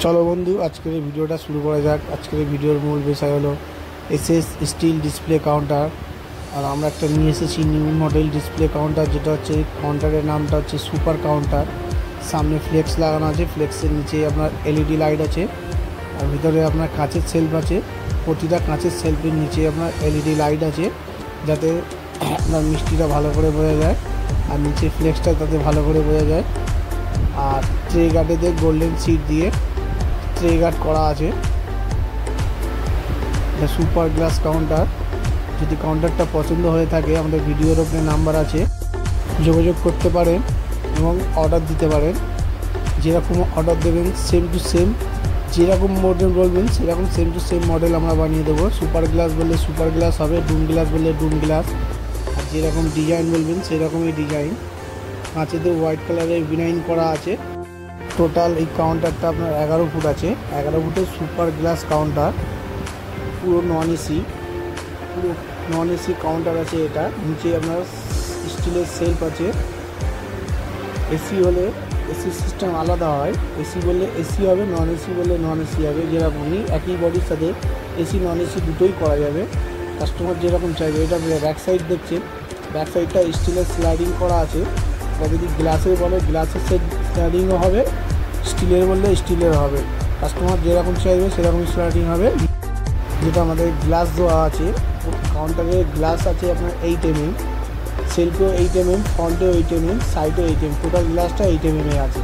চলো বন্ধু, আজকের এই ভিডিওটা শুরু করা যাক। আজকের এই ভিডিওর মূল বিষয় হলো এসএস স্টিল ডিসপ্লে কাউন্টার। আর আমরা একটা নিয়ে এসেছি নিউ মডেল ডিসপ্লে কাউন্টার, যেটা হচ্ছে কাউন্টারের নামটা হচ্ছে সুপার কাউন্টার। সামনে ফ্লেক্স লাগানো আছে, ফ্লেক্সের নিচে আপনার এলইডি লাইট আছে, আর ভিতরে আপনার কাঁচের সেলফ আছে। প্রতিটা কাঁচের সেলফের নিচে আপনার এলইডি লাইট আছে, যাতে আপনার মিষ্টিটা ভালো করে বোঝা যায়, আর নিচে ফ্লেক্সটা তাতে ভালো করে বোঝা যায়। আর ট্রে গার্ডেতে গোল্ডেন সিট দিয়ে ট্রে গার্ড করা আছে। এটা সুপার গ্লাস কাউন্টার। যদি কাউন্টারটা পছন্দ হয়ে থাকে, আমাদের ভিডিওর ওপরে নাম্বার আছে, যোগাযোগ করতে পারেন এবং অর্ডার দিতে পারেন। যেরকম অর্ডার দেবেন সেম টু সেম, যেরকম মডেল বলবেন সেরকম সেম টু সেম মডেল আমরা বানিয়ে দেবো। সুপার গ্লাস বললে সুপার গ্লাস হবে, ডুম গ্লাস বললে ডুম গ্লাস, আর যেরকম ডিজাইন বলবেন সেরকমই ডিজাইন। কাঁচেতে হোয়াইট কালারের ভিনাইন করা আছে। টোটাল এই কাউন্টারটা আপনার 11 ফুট আছে। 11 ফুটের সুপার গ্লাস কাউন্টার, পুরো নন এসি, পুরো নন এসি কাউন্টার আছে এটা। নিচে আপনার স্টিলের সেলফ আছে। এসি হলে এসি সিস্টেম আলাদা হয়, এসি বললে এসি হবে, নন এসি বললে নন এসি হবে। যেরকমই একই বডির সাথে এসি নন এসি দুটোই করা যাবে, কাস্টমার যেরকম চাইবে। এটা ব্যাক সাইড দেখছেন, ব্যাক সাইডটা স্টিলের স্লাইডিং করা আছে। বা যদি গ্লাসের বলে গ্লাসের স্লাইডিংও হবে, স্টিলের বললে স্টিলের হবে। কাস্টমার যেরকম চাইবে সেরকম স্লাইডিং হবে। যেটা আমাদের গ্লাস দেওয়া আছে, কাউন্টারে গ্লাস আছে আপনার 8 mm, সেলফেও 8 mm, ফ্রন্টেও 8 mm, সাইডেও 8 mm, টোটাল গ্লাসটা 8 mm আছে।